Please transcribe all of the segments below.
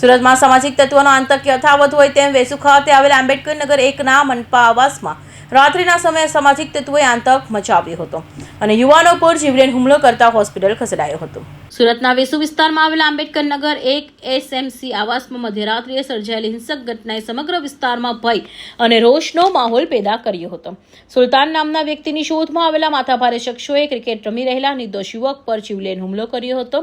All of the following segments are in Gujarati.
સુરતમાં સામાજિક તત્વોનો આતંક યથાવત હોય તેમ વેસુ ખાતે આવેલા આંબેડકર નગર 1ના મનપા આવાસમાં રાત્રિના સમયે સામાજિક તત્વોએ આતંક મચાવ્યો હતો અને યુવાનો પર જીવલેણ હુમલો કરતા હોસ્પિટલ ખસેડાયો હતો। સુરતના વેસુ વિસ્તારમાં આવેલા આંબેડકર નગર 1 એસએમસી આવાસમાં મધ્યરાત્રિએ સર્જાયેલી હિંસક ઘટનાએ સમગ્ર વિસ્તારમાં ભય અને રોષનો માહોલ પેદા કર્યો હતો। સુલતાન નામના વ્યક્તિની શોધમાં આવેલા માથાભારે શખ્સોએ ક્રિકેટ રમી રહેલા નિર્દોષ યુવક પર જીવલેણ હુમલો કર્યો હતો,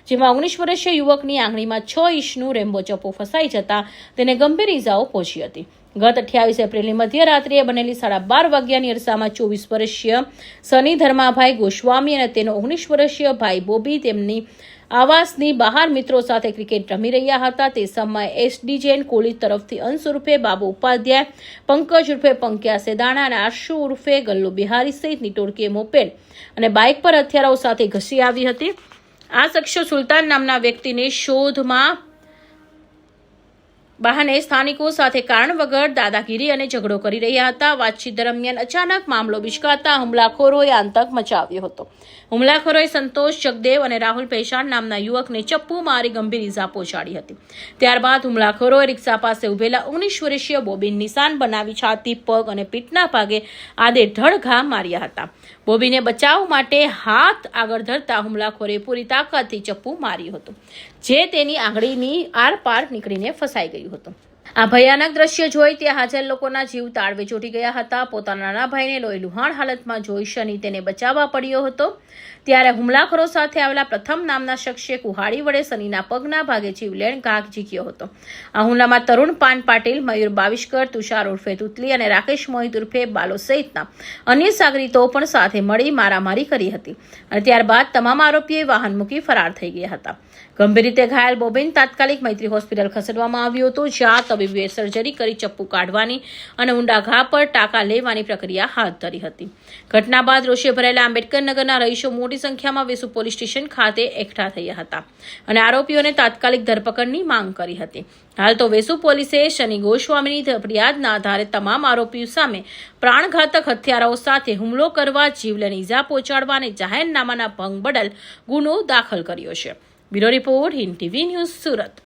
જેમાં 19 વર્ષીય યુવકની આંગળીમાં 6 ઇંચનું રેમ્બો ચપ્પુ ફસાઈ જતા તેને ગંભીર ઇજાઓ પહોંચી હતી। ગત 28 એપ્રિલની મધ્યરાત્રિએ બનેલી 12:30 વાગ્યાની અરસામાં 24 વર્ષીય સની ધર્માભાઈ ગોસ્વામી અને તેનો 19 વર્ષીય ભાઈ બોબી તેમની આવાસની બહાર મિત્રો સાથે ક્રિકેટ રમી રહ્યા હતા। તે સમયે એસડી જૈન કોલેજ તરફથી અંશ ઉર્ફે બાબુ ઉપાધ્યાય, પંકજ ઉર્ફે પંક્યા સેદાણા અને આશુ ઉર્ફે ગલ્લુ બિહારી સહિતની ટોળકીએ મોપેડ અને બાઇક પર હથિયારો સાથે ઘસી આવી હતી। આ શખ્સો સુલતાન નામના વ્યક્તિની શોધમાં બહાને સ્થાનિકો સાથે કારણ વગર દાદાગીરી અને ઝઘડો કરી રહ્યા હતા। વાતચીત દરમિયાન અચાનક મામલો બિચકાતા હુમલાખોરોએ આતંક મચાવ્યો હતો। હુમલાખોરોએ સંતોષ જગદેવ અને રાહુલ પેશાણ નામના યુવકને ચપ્પુ મારી ગંભીર ઇજા પહોંચાડી હતી। ત્યારબાદ હુમલાખોરોએ રિક્ષા પાસે ઉભેલા 19 વર્ષીય બોબીને નિશાન બનાવી છાતી, પગ અને પીઠના ભાગે આડેધડ ઘા માર્યા હતા। બોબીને બચાવ માટે હાથ આગળ ધરતા હુમલાખોરે પૂરી તાકાતથી ચપ્પુ માર્યું હતું, જે તેની આંગળીની આરપાર નીકળીને ફસાઈ ગયું હતું। આ ભયાનક દ્રશ્ય જોઈ ત્યાં હાજર લોકોના જીવ તાળવે ચોંટી ગયા હતા। પોતાના નાના ભાઈને લોહી લુહાણ હાલતમાં જોઈ શની તેને બચાવવા પડ્યો હતો। ત્યારે હુમલાખોરો સાથે આવેલા પ્રથમ નામના શખ્સે કુહાડી વડે સનીના પગના ભાગે જીવલેણ ઘા ઝીક્યો હતો। આ હુમલામાં તરુણ પાન પાટીલ, મયુર બાવિસ્કર, તુષાર ઉર્ફે તુતલી અને રાકેશ મોહિત ઉર્ફે બાલો સહિતના અન્ય સાગરીતો પણ સાથે મળી મારામારી કરી હતી અને ત્યારબાદ તમામ આરોપીઓએ વાહન મૂકી ફરાર થઈ ગયા હતા। ગંભીર રીતે ઘાયલ બોબીને તાત્કાલિક મૈત્રી હોસ્પિટલ ખસેડવામાં આવ્યું હતું, જ્યાં તબીબે સર્જરી કરી ચપ્પુ કાઢવાની અને ઊંડા ઘા પર ટાંકા લેવાની પ્રક્રિયા હાથ ધરી હતી। ઘટના બાદ રોષે ભરાયેલા આંબેડકર નગરના રહીશો મોટી સંખ્યામાં વેસુ પોલીસ સ્ટેશન ખાતે એકઠા થયા હતા અને આરોપીઓને તાત્કાલિક ધરપકડની માંગ કરી હતી। હાલ તો વેસુ પોલીસે શની ગોસ્વામીની ફરિયાદના આધારે તમામ આરોપીઓ સામે પ્રાણઘાતક હથિયારો સાથે હુમલો કરવા, જીવલેણ ઇજા પહોંચાડવા અને જાહેરનામાના ભંગ બદલ ગુનો દાખલ કર્યો છે। Bureau report, Hind TV news, Surat.